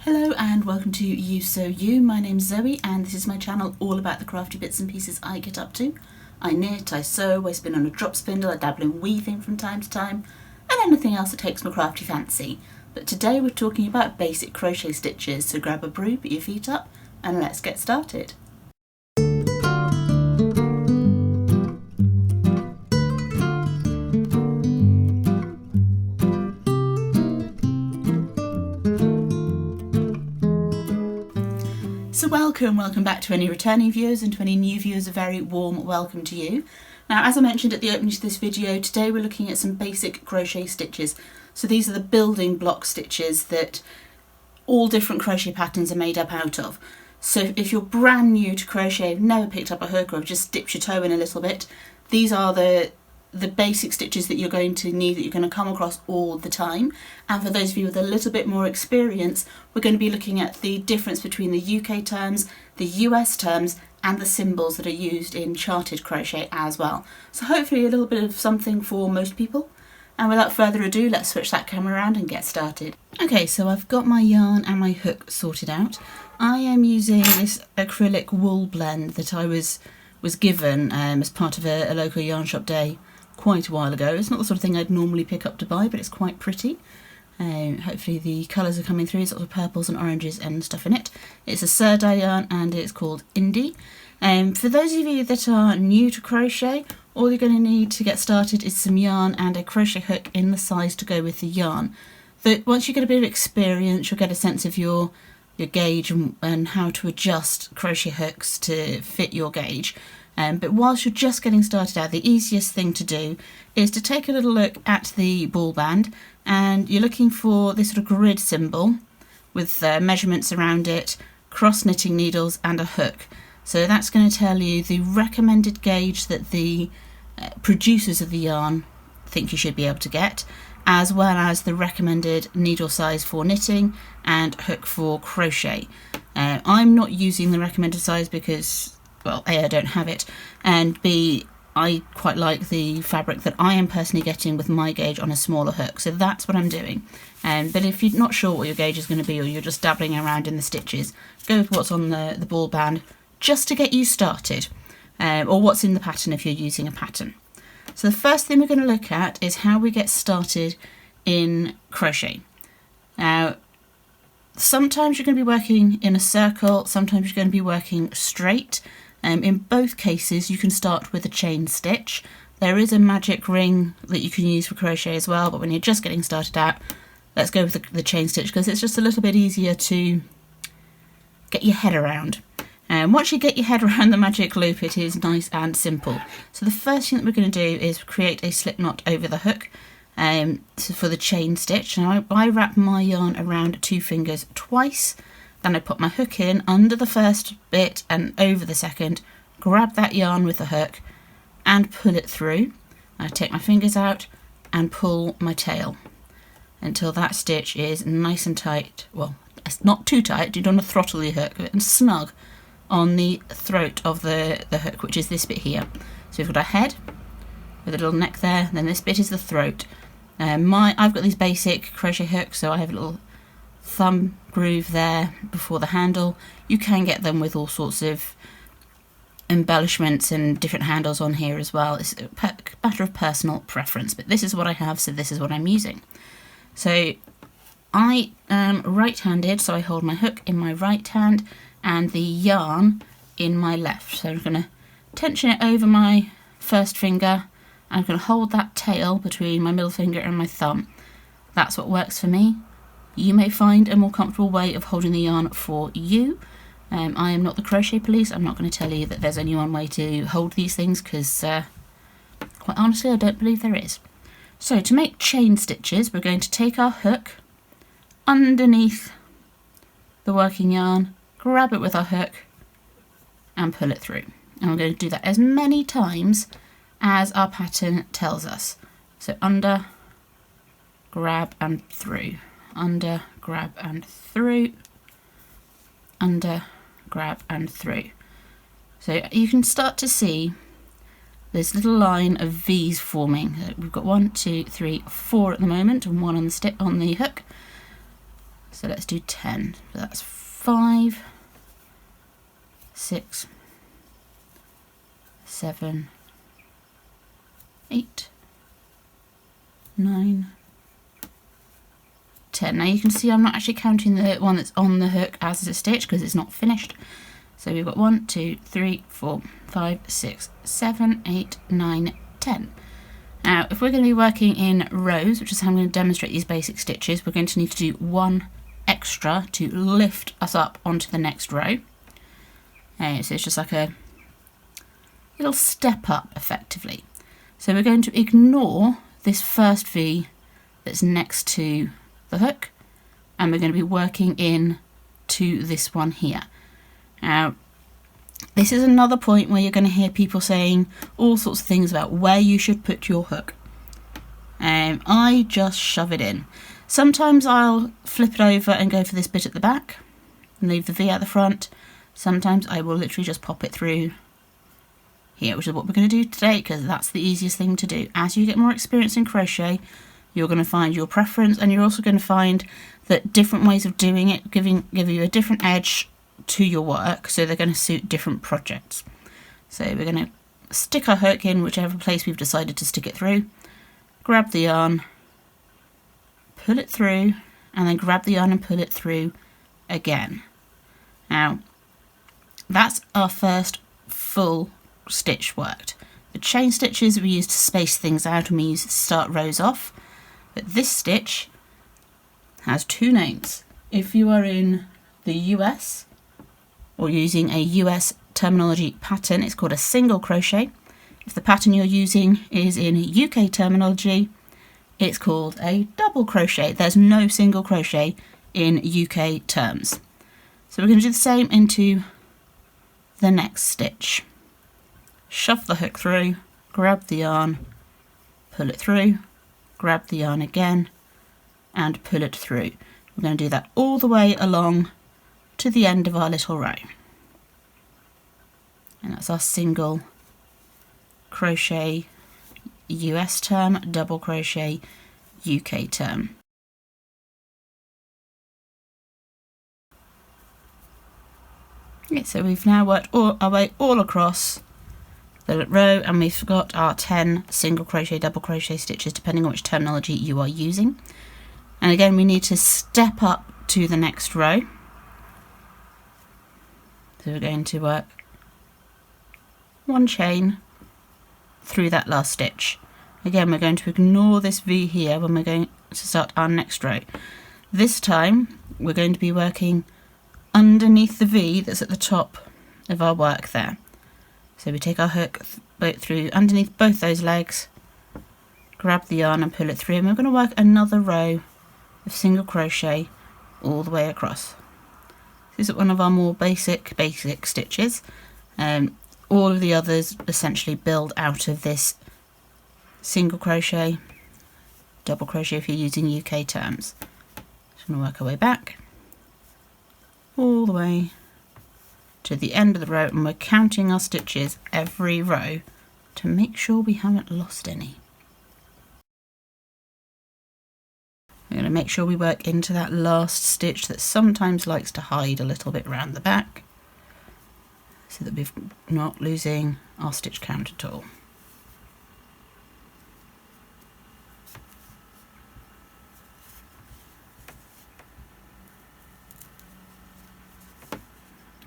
Hello and welcome to Ewe Sew You. My name's Zoe and this is my channel all about the crafty bits and pieces I get up to. I knit, I sew, I spin on a drop spindle, I dabble in weaving from time to time, and anything else that takes my crafty fancy. But today we're talking about basic crochet stitches, so grab a brew, put your feet up, and let's get started. So welcome back to any returning viewers, and to any new viewers a very warm welcome to you. Now, as I mentioned at the opening to this video, today we're looking at some basic crochet stitches. So these are the building block stitches that all different crochet patterns are made up out of. So if you're brand new to crochet, have never picked up a hook or have just dipped your toe in a little bit, these are the basic stitches that you're going to need, that you're going to come across all the time. And for those of you with a little bit more experience, we're going to be looking at the difference between the UK terms, the US terms, and the symbols that are used in charted crochet as well. So hopefully a little bit of something for most people. And without further ado, let's switch that camera around and get started. Okay, so I've got my yarn and my hook sorted out. I am using this acrylic wool blend that I was given as part of a local yarn shop day quite a while ago. It's not the sort of thing I'd normally pick up to buy, but it's quite pretty. Hopefully the colours are coming through. There's lots of purples and oranges and stuff in it. It's a Serdai yarn and it's called Indie. For those of you that are new to crochet, all you're going to need to get started is some yarn and a crochet hook in the size to go with the yarn. But once you get a bit of experience, you'll get a sense of your gauge and how to adjust crochet hooks to fit your gauge. But whilst you're just getting started out, the easiest thing to do is to take a little look at the ball band, and you're looking for this sort of grid symbol with measurements around it, cross knitting needles and a hook. So that's going to tell you the recommended gauge that the producers of the yarn think you should be able to get, as well as the recommended needle size for knitting and hook for crochet. I'm not using the recommended size because, well, A, I don't have it, and B, I quite like the fabric that I am personally getting with my gauge on a smaller hook, so that's what I'm doing. But if you're not sure what your gauge is going to be, or you're just dabbling around in the stitches, go with what's on the ball band just to get you started, or what's in the pattern if you're using a pattern. So the first thing we're going to look at is how we get started in crochet. Now, sometimes you're going to be working in a circle, sometimes you're going to be working straight. In both cases you can start with a chain stitch. There is a magic ring that you can use for crochet as well, but when you're just getting started out, let's go with the chain stitch because it's just a little bit easier to get your head around. And once you get your head around the magic loop, it is nice and simple. So the first thing that we're going to do is create a slip knot over the hook for the chain stitch. Now I wrap my yarn around 2 fingers twice. Then I put my hook in under the first bit and over the second, grab that yarn with the hook and pull it through. I take my fingers out and pull my tail until that stitch is nice and tight. Well, it's not too tight, you don't want to throttle your hook, and snug on the throat of the hook, which is this bit here. So we've got our head with a little neck there, and then this bit is the throat. I've got these basic crochet hooks, so I have a little thumb groove there before the handle. You can get them with all sorts of embellishments and different handles on here as well. It's a matter of personal preference, but this is what I have, so this is what I'm using. So I am right-handed, so I hold my hook in my right hand and the yarn in my left. So I'm going to tension it over my first finger. I'm going to hold that tail between my middle finger and my thumb. That's what works for me. You may find a more comfortable way of holding the yarn for you. I am not the crochet police. I'm not going to tell you that there's only one way to hold these things because, quite honestly, I don't believe there is. So to make chain stitches, we're going to take our hook underneath the working yarn, grab it with our hook and pull it through. And we're going to do that as many times as our pattern tells us. So under, grab and through. Under, grab and through, under, grab and through. So you can start to see this little line of V's forming. We've got 1, 2, 3, 4 at the moment, and 1 on the hook. So let's do 10. So that's 5, 6, 7, 8, 9, 10. Now you can see I'm not actually counting the one that's on the hook as a stitch because it's not finished. So we've got 1, 2, 3, 4, 5, 6, 7, 8, 9, 10. Now if we're going to be working in rows, which is how I'm going to demonstrate these basic stitches, we're going to need to do one extra to lift us up onto the next row. So it's just like a little step up effectively. So we're going to ignore this first V that's next to the hook, and we're going to be working in to this one here. Now this is another point where you're going to hear people saying all sorts of things about where you should put your hook. I just shove it in. Sometimes I'll flip it over and go for this bit at the back and leave the V at the front. Sometimes I will literally just pop it through here, which is what we're going to do today because that's the easiest thing to do. As you get more experience in crochet, you're going to find your preference, and you're also going to find that different ways of doing it give you a different edge to your work, so they're going to suit different projects. So we're going to stick our hook in whichever place we've decided to stick it through, grab the yarn, pull it through, and then grab the yarn and pull it through again. Now that's our first full stitch worked. The chain stitches we use to space things out and we use to start rows off, but this stitch has two names. If you are in the US or using a US terminology pattern, it's called a single crochet. If the pattern you're using is in UK terminology, it's called a double crochet. There's no single crochet in UK terms. So we're going to do the same into the next stitch. Shove the hook through, grab the yarn, pull it through, grab the yarn again, and pull it through. We're going to do that all the way along to the end of our little row. And that's our single crochet US term, double crochet UK term. Okay, so we've now worked our way all across the row, and we've got our 10 single crochet, double crochet stitches depending on which terminology you are using. And again, we need to step up to the next row. So we're going to work one chain through that last stitch. Again, we're going to ignore this V here when we're going to start our next row. This time we're going to be working underneath the V that's at the top of our work there. So we take our hook through underneath both those legs, grab the yarn and pull it through, and we're going to work another row of single crochet all the way across. This is one of our more basic stitches. All of the others essentially build out of this single crochet, double crochet if you're using UK terms. Just going to work our way back all the way to the end of the row, and we're counting our stitches every row to make sure we haven't lost any. We're going to make sure we work into that last stitch that sometimes likes to hide a little bit around the back, so that we're not losing our stitch count at all.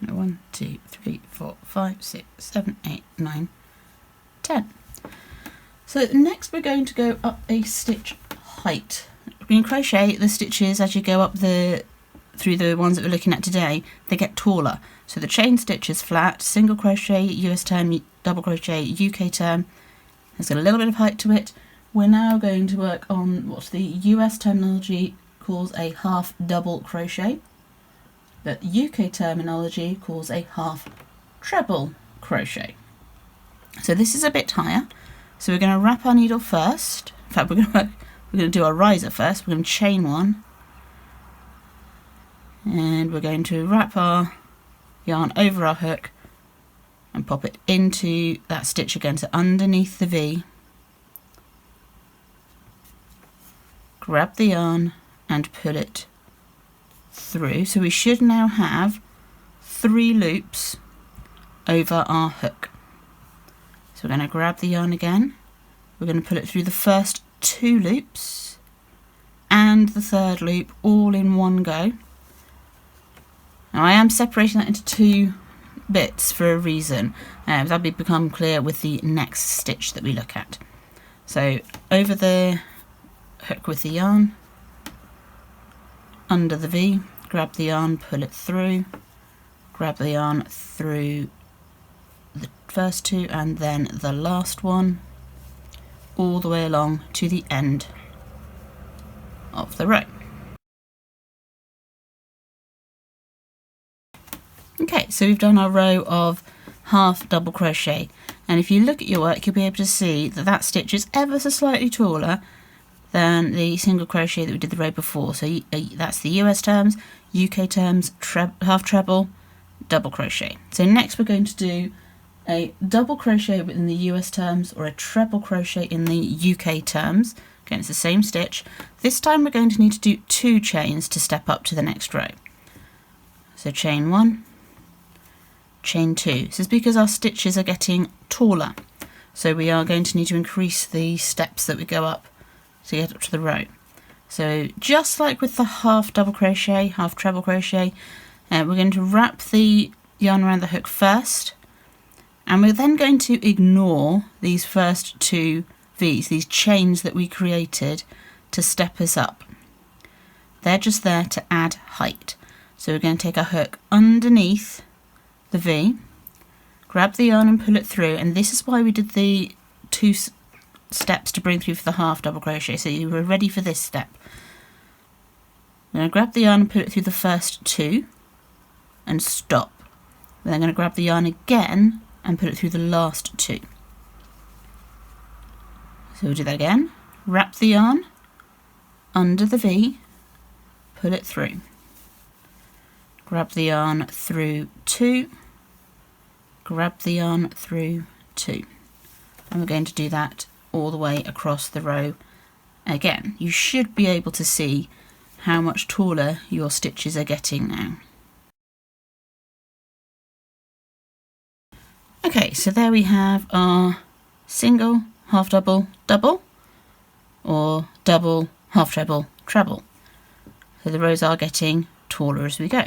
Now 1, 2, 3, 4, 5, 6, 7, 8, 9, 10. So next we're going to go up a stitch height. In crochet, the stitches as you go up through the ones that we're looking at today, they get taller. So the chain stitch is flat, single crochet, US term, double crochet, UK term has got a little bit of height to it. We're now going to work on what the US terminology calls a half double crochet, that UK terminology calls a half treble crochet. So this is a bit higher. So we're going to wrap our needle first. In fact, we're going to do our riser first. We're going to chain one, and we're going to wrap our yarn over our hook and pop it into that stitch again, so underneath the V. Grab the yarn and pull it through. So we should now have 3 loops over our hook. So we're going to grab the yarn again, we're going to pull it through the first 2 loops and the 3rd loop all in one go. Now I am separating that into 2 bits for a reason, that'll become clear with the next stitch that we look at. So over the hook with the yarn, under the V, grab the yarn, pull it through, grab the yarn through the first 2 and then the last one, all the way along to the end of the row. Okay, so we've done our row of half double crochet, and if you look at your work you'll be able to see that that stitch is ever so slightly taller than the single crochet that we did the row before. So that's the US terms, UK terms, half treble, double crochet. So next we're going to do a double crochet within the US terms or a treble crochet in the UK terms. Again, it's the same stitch. This time we're going to need to do 2 chains to step up to the next row. So chain 1, chain 2. This is because our stitches are getting taller, so we are going to need to increase the steps that we go up to get up to the row. So just like with the half double crochet, half treble crochet, we're going to wrap the yarn around the hook first, and we're then going to ignore these first 2 V's, these chains that we created to step us up. They're just there to add height. So we're going to take our hook underneath the V, grab the yarn and pull it through, and this is why we did the 2 steps to bring through for the half double crochet, so you were ready for this step. I'm going to grab the yarn and pull it through the first 2 and stop. Then I'm going to grab the yarn again and pull it through the last 2. So we'll do that again. Wrap the yarn under the V, pull it through. Grab the yarn through 2, grab the yarn through 2. And we're going to do that all the way across the row again. You should be able to see how much taller your stitches are getting now. Okay, so there we have our single, half double, double, or double, half treble, treble. So the rows are getting taller as we go.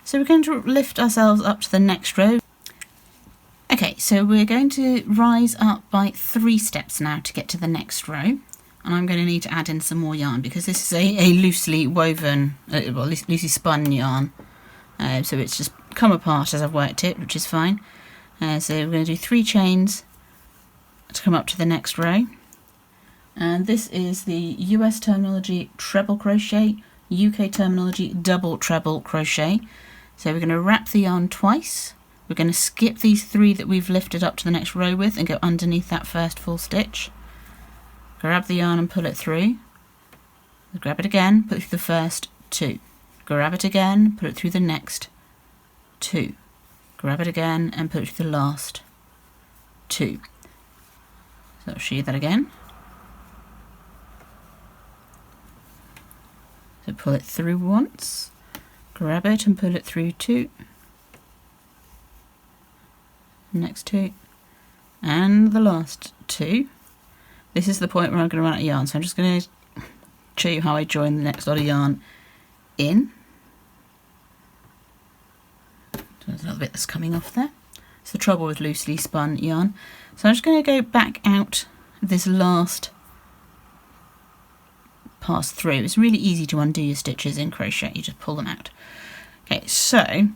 So we're going to lift ourselves up to the next row. Okay, so we're going to rise up by 3 steps now to get to the next row. And I'm going to need to add in some more yarn because this is a loosely woven, well, loosely spun yarn. So it's just come apart as I've worked it, which is fine. So we're going to do 3 chains to come up to the next row. And this is the US terminology treble crochet, UK terminology double treble crochet. So we're going to wrap the yarn twice. We're going to skip these 3 that we've lifted up to the next row with and go underneath that first full stitch. Grab the yarn and pull it through. Grab it again, put it through the first 2. Grab it again, put it through the next 2. Grab it again and put it through the last 2. So I'll show you that again. So pull it through once, grab it and pull it through 2, next 2, and the last 2. This is the point where I'm going to run out of yarn, so I'm just going to show you how I join the next lot of yarn in. There's a little bit that's coming off there. It's the trouble with loosely spun yarn. So I'm just going to go back out this last pass through. It's really easy to undo your stitches in crochet, you just pull them out. Okay, so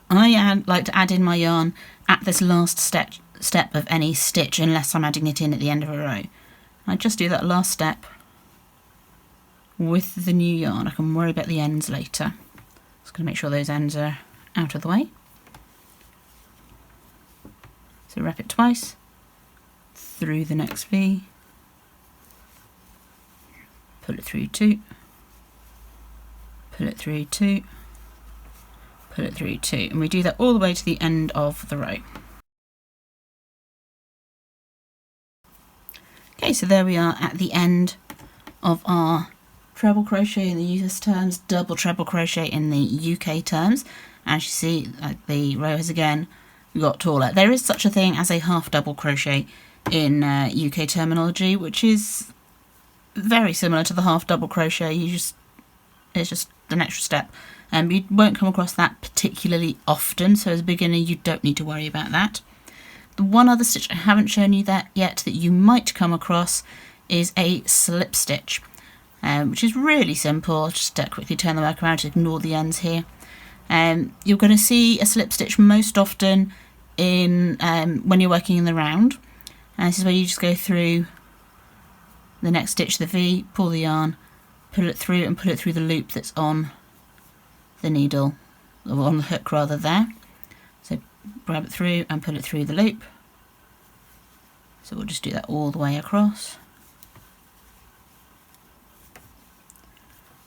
I like to add in my yarn at this last step of any stitch unless I'm adding it in at the end of a row. I just do that last step with the new yarn. I can worry about the ends later. Just going to make sure those ends are out of the way. So wrap it twice through the next V, pull it through 2, pull it through 2, pull it through 2, and we do that all the way to the end of the row. Okay, so there we are at the end of our treble crochet in the US terms, double treble crochet in the UK terms. As you see, the row has again got taller. There is such a thing as a half double crochet in UK terminology, which is very similar to the half double crochet. It's just an extra step. You won't come across that particularly often, so as a beginner you don't need to worry about that. The one other stitch I haven't shown you that yet that you might come across is a slip stitch, which is really simple. I'll just quickly turn the work around to ignore the ends here. You're going to see a slip stitch most often in when you're working in the round. And this is where you just go through the next stitch, the V, pull the yarn, pull it through and pull it through the loop that's on the needle, or on the hook rather there. So grab it through and pull it through the loop. So we'll just do that all the way across.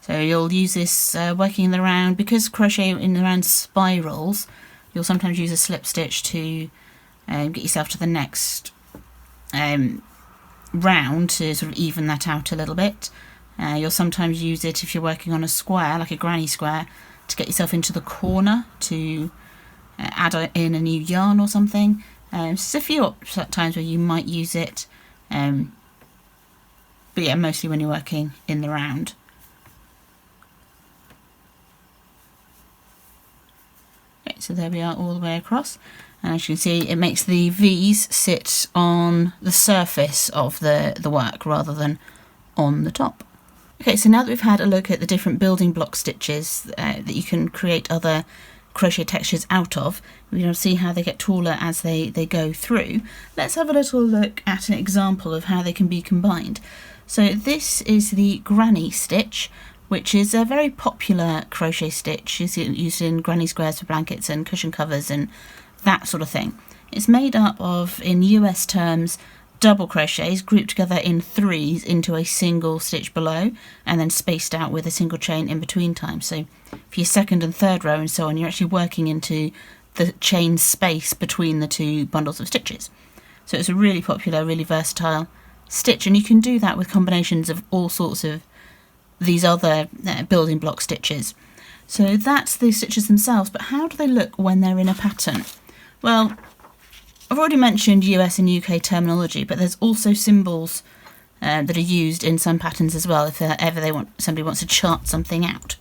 So you'll use this working in the round, because crochet in the round spirals, you'll sometimes use a slip stitch to get yourself to the next round to sort of even that out a little bit. You'll sometimes use it if you're working on a square, like a granny square, to get yourself into the corner to add in a new yarn or something. There's a few times where you might use it, but yeah, mostly when you're working in the round. Okay, so there we are all the way across, and as you can see it makes the V's sit on the surface of the work rather than on the top. Okay, so now that we've had a look at the different building block stitches that you can create other crochet textures out of, we're going to see how they get taller as they go through. Let's have a little look at an example of how they can be combined. So this is the granny stitch, which is a very popular crochet stitch. It's used in granny squares for blankets and cushion covers and that sort of thing. It's made up of, in US terms, double crochets grouped together in threes into a single stitch below and then spaced out with a single chain in between times. So for your second and third row and so on, you're actually working into the chain space between the two bundles of stitches. So it's a really popular, really versatile stitch, and you can do that with combinations of all sorts of these other building block stitches. So that's the stitches themselves, but how do they look when they're in a pattern? Well, I've already mentioned US and UK terminology, but there's also symbols that are used in some patterns as well if somebody wants to chart something out.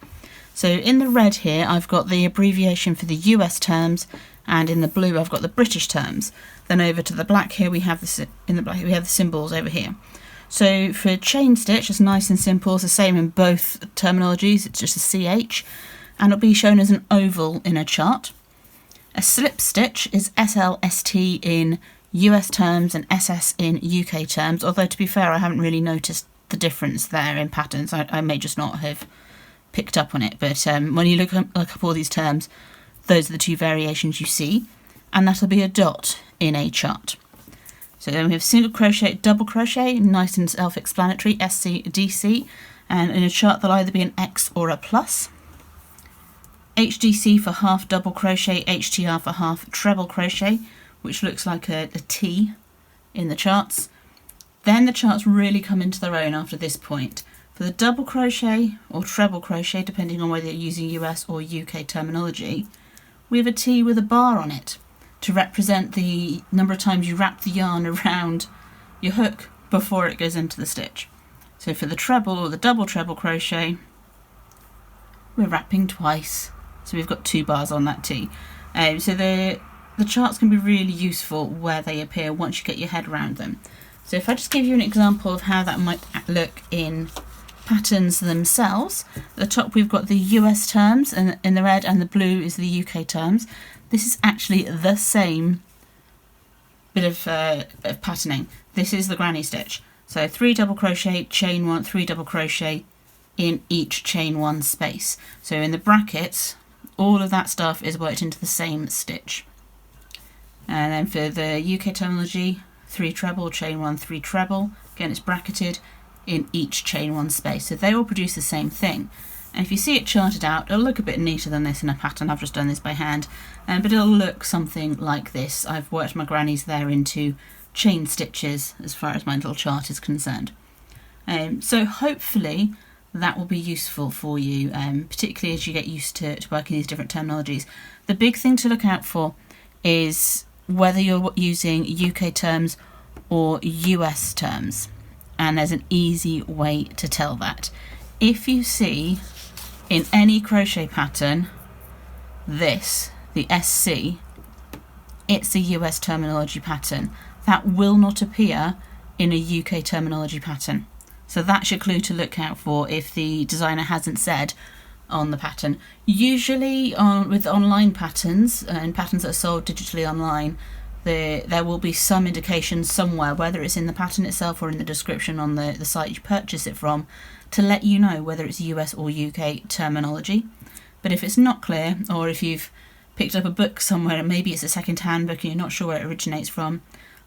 So in the red here I've got the abbreviation for the US terms, and in the blue I've got the British terms. Then over to the black here we have the symbols over here. So for chain stitch, it's nice and simple. It's the same in both terminologies. It's just a CH, and it'll be shown as an oval in a chart. A slip stitch is SLST in US terms and SS in UK terms, although to be fair I haven't really noticed the difference there in patterns. I may just not have picked up on it, but when you look up all these terms, those are the two variations you see, and that'll be a dot in a chart. So then we have single crochet, double crochet, nice and self-explanatory, SC, DC, and in a chart there'll either be an X or a plus. HDC for half double crochet, HTR for half treble crochet, which looks like a T in the charts. Then the charts really come into their own after this point. For the double crochet or treble crochet, depending on whether you're using US or UK terminology, we have a T with a bar on it to represent the number of times you wrap the yarn around your hook before it goes into the stitch. So for the treble or the double treble crochet, we're wrapping twice. So we've got 2 bars on that T. So the charts can be really useful where they appear once you get your head around them. So if I just give you an example of how that might look in patterns themselves, at the top we've got the US terms, and in the red, and the blue is the UK terms. This is actually the same bit of patterning. This is the granny stitch. So 3 double crochet, chain 1, 3 double crochet in each chain 1 space. So in the brackets, all of that stuff is worked into the same stitch. And then for the UK terminology, 3 treble, chain 1, 3 treble. Again, it's bracketed in each chain 1 space. So they all produce the same thing. And if you see it charted out, it'll look a bit neater than this in a pattern. I've just done this by hand, but it'll look something like this. I've worked my grannies there into chain stitches as far as my little chart is concerned. So hopefully that will be useful for you, particularly as you get used to working these different terminologies. The big thing to look out for is whether you're using UK terms or US terms, and there's an easy way to tell that. If you see in any crochet pattern this, the SC, it's a US terminology pattern. That will not appear in a UK terminology pattern. So that's your clue to look out for if the designer hasn't said on the pattern. Usually with online patterns and patterns that are sold digitally online, there will be some indication somewhere, whether it's in the pattern itself or in the description on the site you purchase it from, to let you know whether it's US or UK terminology. But if it's not clear, or if you've picked up a book somewhere and maybe it's a second-hand book and you're not sure where it originates from,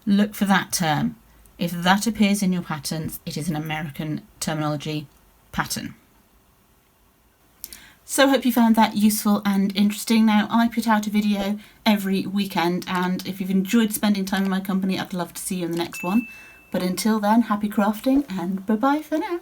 look for that term. If that appears in your patterns, it is an American terminology pattern. So I hope you found that useful and interesting. Now, I put out a video every weekend, and if you've enjoyed spending time in my company, I'd love to see you in the next one. But until then, happy crafting and bye-bye for now.